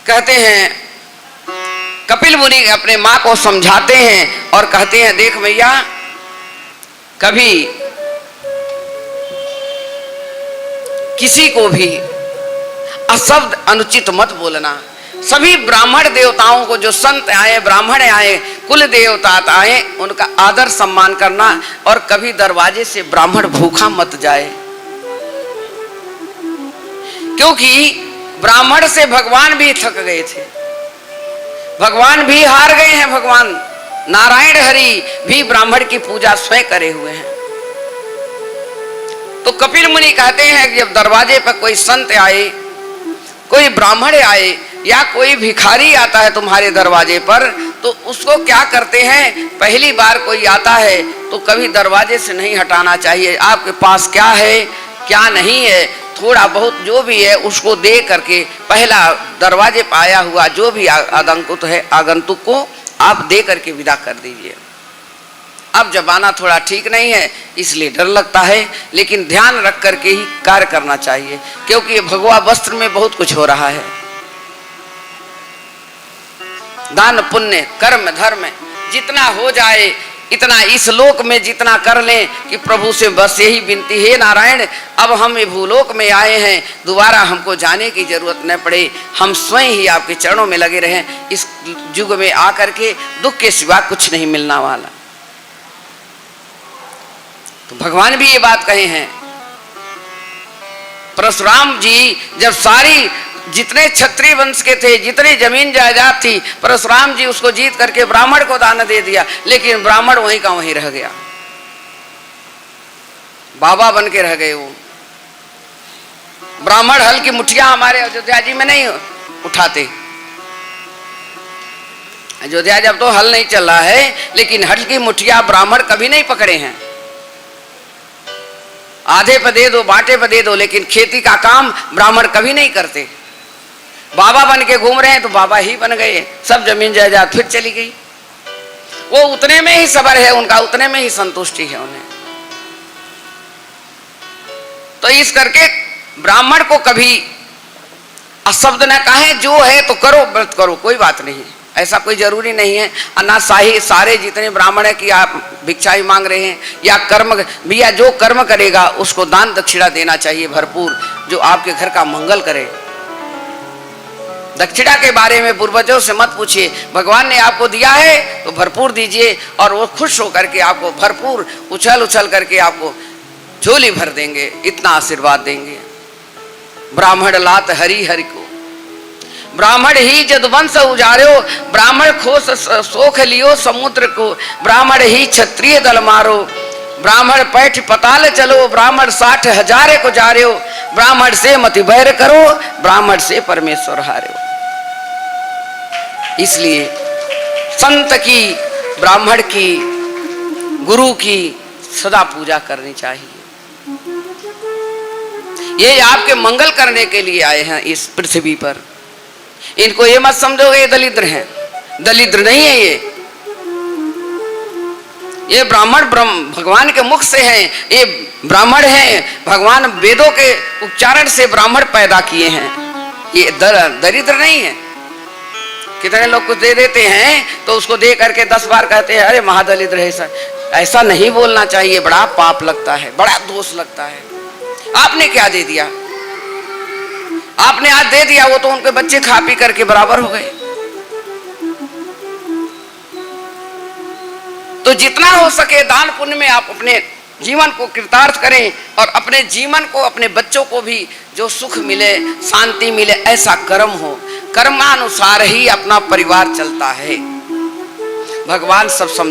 कहते हैं, कपिल मुनि अपने माँ को समझाते हैं और कहते हैं, देख भैया, कभी किसी को भी अशब्द अनुचित मत बोलना। सभी ब्राह्मण देवताओं को, जो संत आए, ब्राह्मण आए, कुल देवता आए, उनका आदर सम्मान करना, और कभी दरवाजे से ब्राह्मण भूखा मत जाए, क्योंकि ब्राह्मण से भगवान भी थक गए थे, भगवान भी हार गए हैं। भगवान नारायण हरि भी ब्राह्मण की पूजा स्वयं करे हुए हैं। तो कपिल मुनि कहते हैं कि जब दरवाजे पर कोई संत आए, कोई ब्राह्मण आए, या कोई भिखारी आता है तुम्हारे दरवाजे पर, तो उसको क्या करते हैं, पहली बार कोई आता है तो कभी दरवाजे से नहीं हटाना चाहिए। आपके पास क्या है क्या नहीं है, थोड़ा बहुत जो भी है उसको दे करके, पहला दरवाजे पर आया हुआ जो भी आगंतुक को आप दे करके विदा कर दीजिए। अब जमाना थोड़ा ठीक नहीं है, इसलिए डर लगता है, लेकिन ध्यान रख करके ही कार्य करना चाहिए, क्योंकि भगवा वस्त्र में बहुत कुछ हो रहा है। दान पुण्य कर्म धर्म जितना हो जाए, इतना इस लोक में जितना कर लें, कि प्रभु से बस यही विनती है, नारायण अब हम ये भूलोक में आए हैं, दोबारा हमको जाने की जरूरत न पड़े, हम स्वयं ही आपके चरणों में लगे रहें। इस युग में आकर के दुख के सिवा कुछ नहीं मिलना वाला। तो भगवान भी ये बात कहे हैं। परशुराम जी जब सारी जितने क्षत्रिय वंश के थे, जितने जमीन जायदाद थी, परशुराम जी उसको जीत करके ब्राह्मण को दान दे दिया, लेकिन ब्राह्मण वहीं का वहीं रह गया, बाबा बन के रह गए वो। ब्राह्मण हल की मुठिया हमारे अयोध्या जी में नहीं उठाते। अयोध्या जब तो हल नहीं चल रहा है, लेकिन हल की मुठिया ब्राह्मण कभी नहीं पकड़े हैं। आधे पे दे दो, बांटे पे दे दो, लेकिन खेती का काम ब्राह्मण कभी नहीं करते। बाबा बन के घूम रहे हैं तो बाबा ही बन गए, सब जमीन जायदाद फिर चली गई। वो उतने में ही सबर है उनका, उतने में ही संतुष्टि है उन्हें। तो इस करके ब्राह्मण को कभी अशब्द न कहें, जो है तो करो, व्रत करो, कोई बात नहीं, ऐसा कोई जरूरी नहीं है। अनाशाही सारे जितने ब्राह्मण है कि आप भिक्षा ही मांग रहे हैं, या कर्म भैया जो कर्म करेगा उसको दान दक्षिणा देना चाहिए भरपूर, जो आपके घर का मंगल करे। दक्षिणा के बारे में पूर्वजों से मत पूछिए, भगवान ने आपको दिया है तो भरपूर दीजिए, और वो खुश होकर के आपको भरपूर उछल उछल करके आपको झोली भर देंगे, इतना आशीर्वाद देंगे। ब्राह्मण लात हरि हरि को, ब्राह्मण ही जदवंश उजार्यो, ब्राह्मण खोस सोख लियो समुद्र को, ब्राह्मण ही क्षत्रिय दल मारो, ब्राह्मण पैठ पताल चलो, ब्राह्मण 60,000 को जार्यो, ब्राह्मण से मति बैर करो, ब्राह्मण से परमेश्वर हारो। इसलिए संत की, ब्राह्मण की, गुरु की सदा पूजा करनी चाहिए। ये आपके मंगल करने के लिए आए हैं इस पृथ्वी पर। इनको ये मत समझोगे ये दलिद्र हैं, दलिद्र नहीं है ये ब्राह्मण भगवान के मुख से हैं, ये ब्राह्मण हैं, भगवान वेदों के उच्चारण से ब्राह्मण पैदा किए हैं, ये दरिद्र नहीं है। कितने लोग कुछ दे देते हैं तो उसको दे करके 10 बार कहते हैं अरे महादलिद्र है। ऐसा नहीं बोलना चाहिए, बड़ा पाप लगता है, बड़ा दोष लगता है। आपने क्या दे दिया? आपने आज दे दिया, वो तो उनके बच्चे खा पी करके बराबर हो गए। तो जितना हो सके दान पुण्य में आप अपने जीवन को कृतार्थ करें, और अपने जीवन को, अपने बच्चों को भी जो सुख मिले, शांति मिले, ऐसा कर्म हो। कर्मानुसार ही अपना परिवार चलता है। भगवान सब समझ